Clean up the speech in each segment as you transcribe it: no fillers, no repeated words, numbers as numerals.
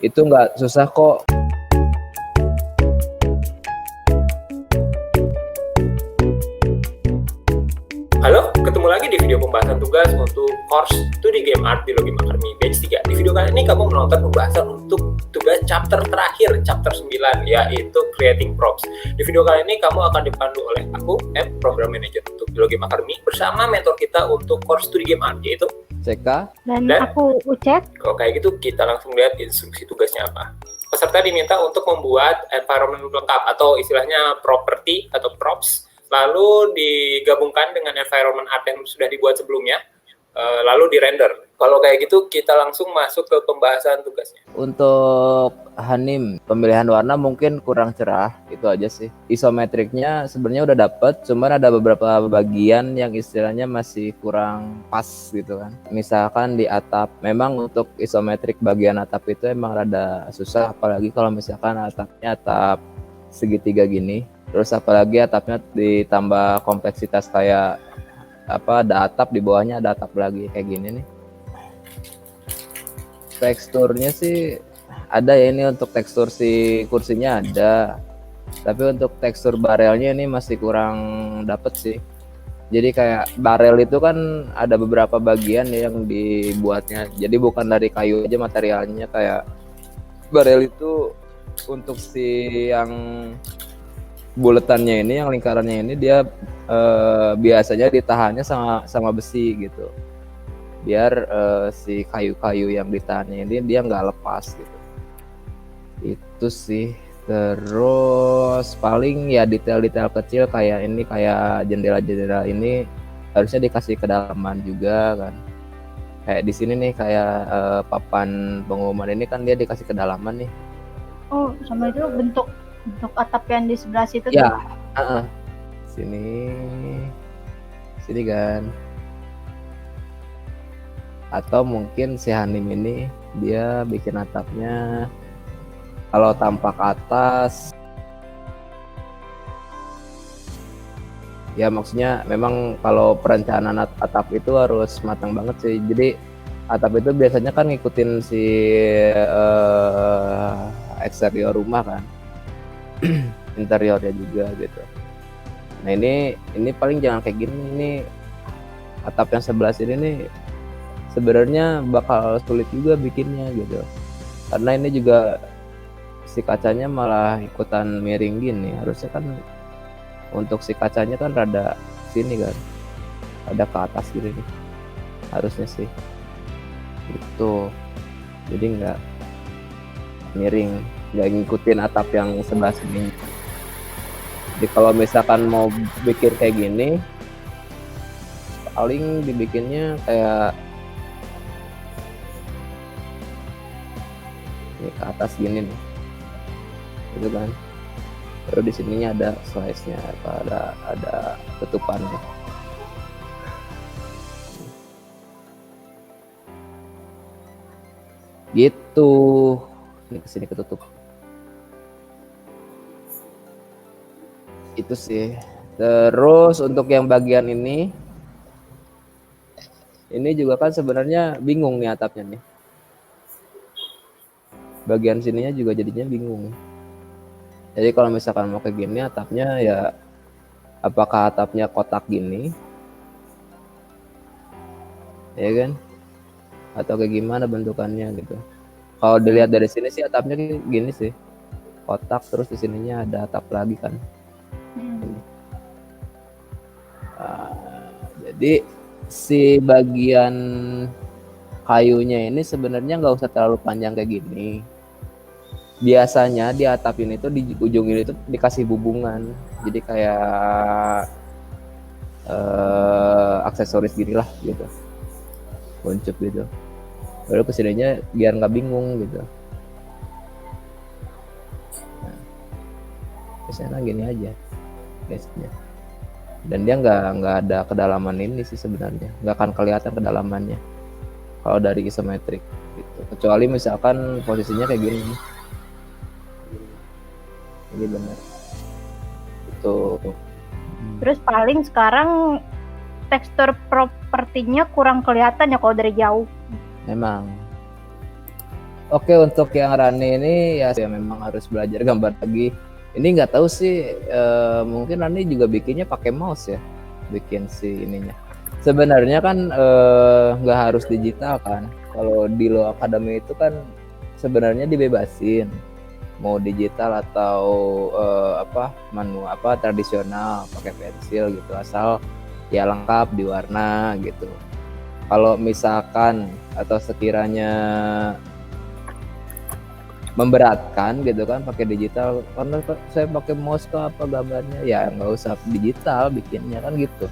Itu nggak susah kok. Halo, ketemu lagi di video pembahasan tugas untuk course 2D Game Art di Logima Academy Batch 3. Di video kali ini kamu menonton pembahasan untuk tugas chapter terakhir, chapter 9, yaitu Creating Props. Di video kali ini kamu akan dipandu oleh aku, Program Manager untuk di Logima Academy, bersama mentor kita untuk course 2D Game Art, yaitu CK. Dan aku Ucet. Kalau kayak gitu, kita langsung lihat instruksi tugasnya apa. Peserta diminta untuk membuat environment lengkap atau istilahnya property atau props, lalu digabungkan dengan environment art yang sudah dibuat sebelumnya, lalu di-render. Kalau kayak gitu, kita langsung masuk ke pembahasan tugasnya. Untuk Hanim, pemilihan warna mungkin kurang cerah, itu aja sih. Isometriknya sebenarnya udah dapet, cuman ada beberapa bagian yang istilahnya masih kurang pas gitu kan. Misalkan di atap, memang untuk isometrik bagian atap itu emang rada susah, apalagi kalau misalkan atapnya atap segitiga gini. Terus apalagi atapnya ditambah kompleksitas kayak ada atap, di bawahnya ada atap lagi kayak gini nih. Teksturnya sih ada ya, ini untuk tekstur si kursinya ada, tapi untuk tekstur barelnya ini masih kurang dapet sih. Jadi kayak barel itu kan ada beberapa bagian yang dibuatnya, jadi bukan dari kayu aja materialnya. Kayak barel itu untuk si yang buletannya ini, yang lingkarannya ini, dia biasanya ditahannya sama besi gitu, biar si kayu-kayu yang ditahannya ini dia nggak lepas gitu. Itu sih. Terus paling ya detail-detail kecil kayak ini, kayak jendela-jendela ini harusnya dikasih kedalaman juga kan. Kayak di sini nih, kayak papan pengumuman ini kan dia dikasih kedalaman nih. Oh, sama itu bentuk atap yang di sebelah situ Ya, tuh. Sini kan. Atau mungkin si Hanim ini dia bikin atapnya kalau tampak atas, ya maksudnya memang kalau perencanaan atap itu harus matang banget sih. Jadi atap itu biasanya kan ngikutin si eksterior rumah kan, interiornya juga gitu. Nah ini paling jangan kayak gini. Ini atap yang sebelah sini nih sebenarnya bakal sulit juga bikinnya gitu, karena ini juga si kacanya malah ikutan miring gini. Harusnya kan untuk si kacanya kan rada sini kan, ada ke atas gitu nih harusnya sih itu, jadi nggak miring, nggak ngikutin atap yang sebelah sini. Jadi kalau misalkan mau bikin kayak gini, paling dibikinnya kayak ini ke atas gini nih, gitu kan. Terus di sininya ada slice-nya, ada tutupannya. Gitu. Ini kesini ketutup. Itu sih. Terus untuk yang bagian ini juga kan sebenarnya bingung nih atapnya nih. Bagian sininya juga jadinya bingung. Jadi kalau misalkan mau kayak gini atapnya, ya apakah atapnya kotak gini, ya kan? Atau kayak gimana bentukannya gitu. Kalau dilihat dari sini sih atapnya gini sih, kotak, terus di sininya ada atap lagi kan. Jadi si bagian kayunya ini sebenarnya nggak usah terlalu panjang kayak gini. Biasanya di atap ini tuh di ujung ini tuh dikasih bubungan, jadi kayak aksesoris gini lah gitu, kuncup gitu. Lalu kesininya biar nggak bingung gitu. Nah, biasanya gini aja biasanya. Dan dia nggak ada kedalaman ini sih sebenarnya, nggak akan kelihatan kedalamannya kalau dari isometrik gitu. Kecuali misalkan posisinya kayak gini. Ini benar. Itu. Terus paling sekarang tekstur propertinya kurang kelihatan ya kalau dari jauh. Memang Oke, untuk yang Rani ini ya memang harus belajar gambar lagi. Ini nggak tahu sih, mungkin Rani juga bikinnya pakai mouse ya, bikin si ininya. Sebenarnya kan nggak harus digital kan. Kalau di Lo Academy itu kan sebenarnya dibebasin mau digital atau manual tradisional pakai pensil gitu, asal ya lengkap di warna gitu. Kalau misalkan atau sekiranya memberatkan gitu kan pakai digital, karena saya pakai mouse tuh apa gambarnya, ya nggak usah digital bikinnya kan gitu,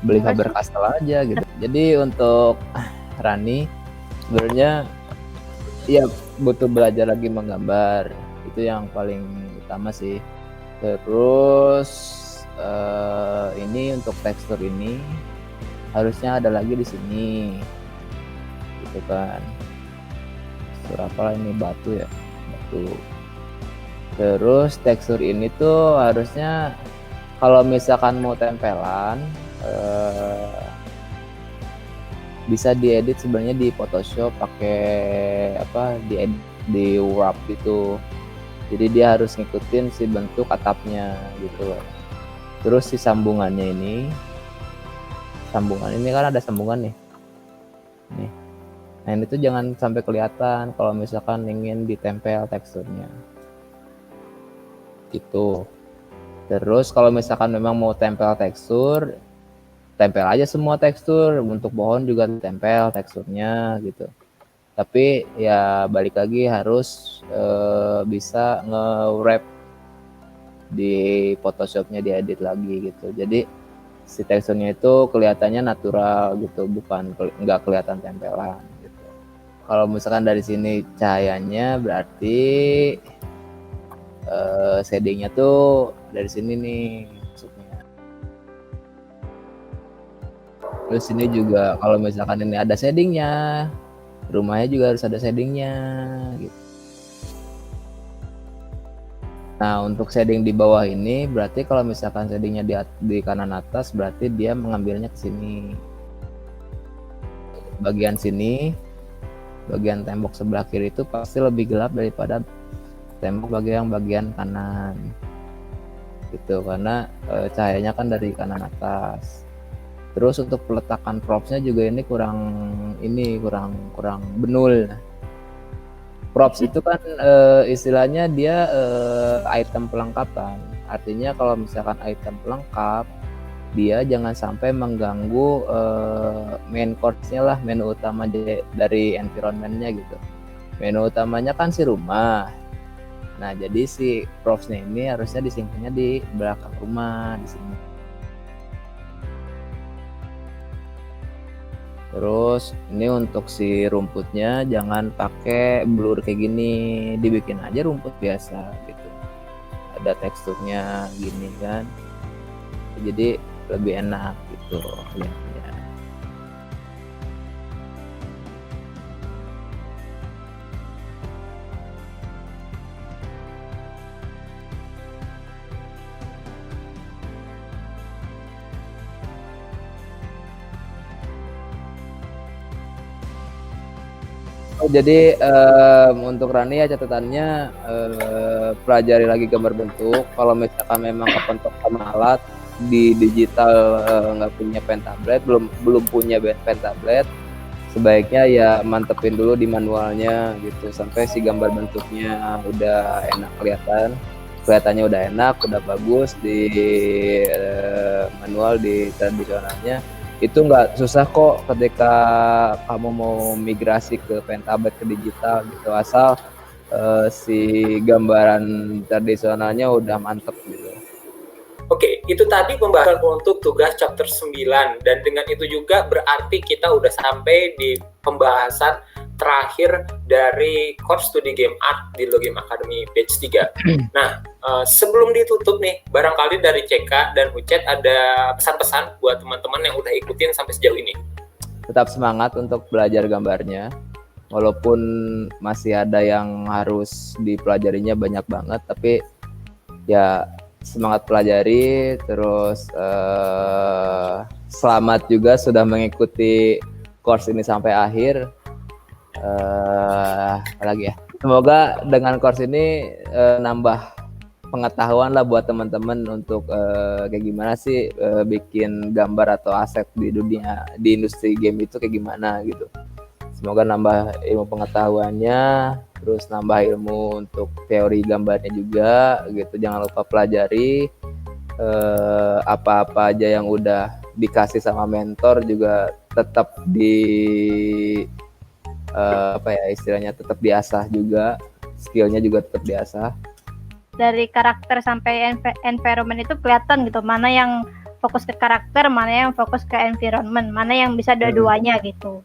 beli Faber Castell aja gitu. Jadi untuk Rani sebenarnya ya butuh belajar lagi menggambar, itu yang paling utama sih. Terus ini untuk tekstur ini harusnya ada lagi di sini gitu kan. Apalah ini, batu ya, batu. Terus tekstur ini tuh harusnya kalau misalkan mau tempelan bisa diedit sebenarnya di Photoshop pakai di wrap gitu. Jadi dia harus ngikutin si bentuk atapnya gitu loh. Terus si sambungan ini kan ada sambungan nih. Nah ini tuh jangan sampai kelihatan kalau misalkan ingin ditempel teksturnya gitu. Terus kalau misalkan memang mau tempel tekstur, tempel aja semua tekstur. Untuk pohon juga tempel teksturnya gitu. Tapi ya balik lagi harus bisa nge-wrap di Photoshopnya, diedit lagi gitu. Jadi si teksturnya itu kelihatannya natural gitu, bukan nggak kelihatan tempelan. Kalau misalkan dari sini cahayanya berarti shadingnya tuh dari sini nih maksudnya. Terus ini juga kalau misalkan ini ada shadingnya, rumahnya juga harus ada shadingnya gitu. Nah untuk shading di bawah ini berarti kalau misalkan shadingnya di kanan atas berarti dia mengambilnya ke sini. Bagian sini, bagian tembok sebelah kiri itu pasti lebih gelap daripada tembok bagian kanan gitu, karena cahayanya kan dari kanan atas. Terus untuk peletakan propsnya juga ini kurang benul. Props itu kan istilahnya dia item pelengkapan, artinya kalau misalkan item pelengkap dia jangan sampai mengganggu main course-nya lah, menu utama dari environment-nya gitu. Menu utamanya kan si rumah. Nah, jadi si props-nya ini harusnya disimpannya di belakang rumah di sini. Terus ini untuk si rumputnya jangan pakai blur kayak gini, dibikin aja rumput biasa gitu. Ada teksturnya gini kan. Jadi lebih enak gitu lihatnya. Jadi untuk Rani ya catatannya pelajari lagi gambar bentuk. Kalau misalkan memang kepentok sama alat di digital nggak punya pen tablet, belum punya pen tablet, sebaiknya ya mantepin dulu di manualnya gitu sampai si gambar bentuknya udah enak kelihatannya udah enak, udah bagus di manual, di tradisionalnya. Itu nggak susah kok ketika kamu mau migrasi ke pen tablet ke digital gitu, asal si gambaran tradisionalnya udah mantep gitu. Oke, itu tadi pembahasan untuk tugas chapter 9, dan dengan itu juga berarti kita udah sampai di pembahasan terakhir dari course studi game art di Logame Academy batch 3. Nah, sebelum ditutup nih, barangkali dari CK dan Ucet ada pesan-pesan buat teman-teman yang udah ikutin sampai sejauh ini. Tetap semangat untuk belajar gambarnya, walaupun masih ada yang harus dipelajarinya banyak banget, tapi ya semangat pelajari. Terus selamat juga sudah mengikuti course ini sampai akhir. Apalagi ya. Semoga dengan course ini nambah pengetahuan lah buat teman-teman untuk kayak gimana sih bikin gambar atau aset di industri game itu kayak gimana gitu. Semoga nambah ilmu pengetahuannya, terus nambah ilmu untuk teori gambarnya juga gitu. Jangan lupa pelajari apa-apa aja yang udah dikasih sama mentor juga tetap istilahnya tetap diasah juga, skillnya juga tetap diasah. Dari karakter sampai environment itu kelihatan gitu, mana yang fokus ke karakter, mana yang fokus ke environment, mana yang bisa dua-duanya gitu.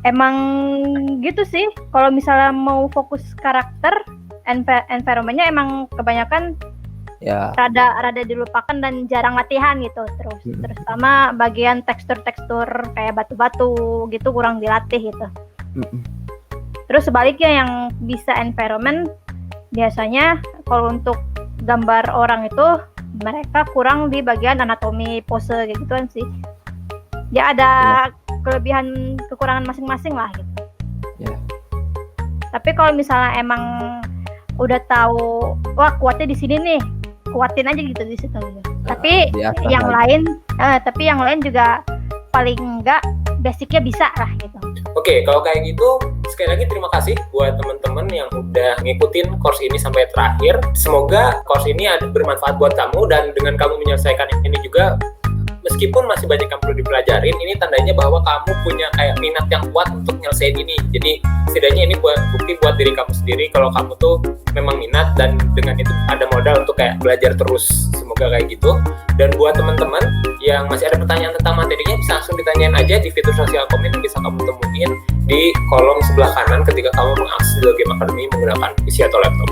Emang gitu sih. Kalau misalnya mau fokus karakter, environmentnya emang kebanyakan ya rada dilupakan dan jarang latihan gitu. Terus sama bagian tekstur kayak batu-batu gitu kurang dilatih gitu. Terus sebaliknya yang bisa environment biasanya kalau untuk gambar orang itu mereka kurang di bagian anatomi pose gitu kan sih. Ya ada kelebihan kekurangan masing-masing lah gitu. Ya. Tapi kalau misalnya emang udah tahu wah kuatnya di sini nih, kuatin aja gitu di situ. Tapi yang lain juga paling enggak basicnya bisa lah gitu. Oke, kalau kayak gitu sekali lagi terima kasih buat teman-teman yang udah ngikutin course ini sampai terakhir. Semoga course ini bermanfaat buat kamu dan dengan kamu menyelesaikan ini juga meskipun masih banyak yang perlu dipelajarin, ini tandanya bahwa kamu punya kayak minat yang kuat untuk nyelesain ini. Jadi setidaknya ini buat bukti buat diri kamu sendiri kalau kamu tuh memang minat dan dengan itu ada modal untuk kayak belajar terus. Semoga kayak gitu. Dan buat teman-teman yang masih ada pertanyaan tentang materinya bisa langsung ditanyain aja di fitur sosial komen yang bisa kamu temuin di kolom sebelah kanan ketika kamu mengakses Duo Game Academy menggunakan PC atau laptop.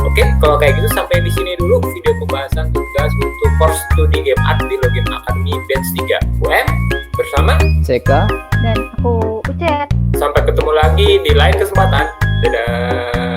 Oke, kalau kayak gitu sampai di sini dulu video pembahasan tugas untuk course studi game art di Duo Game Academy Batch 3 UM bersama CK dan aku Ucet. Sampai ketemu lagi di lain kesempatan. Dadah.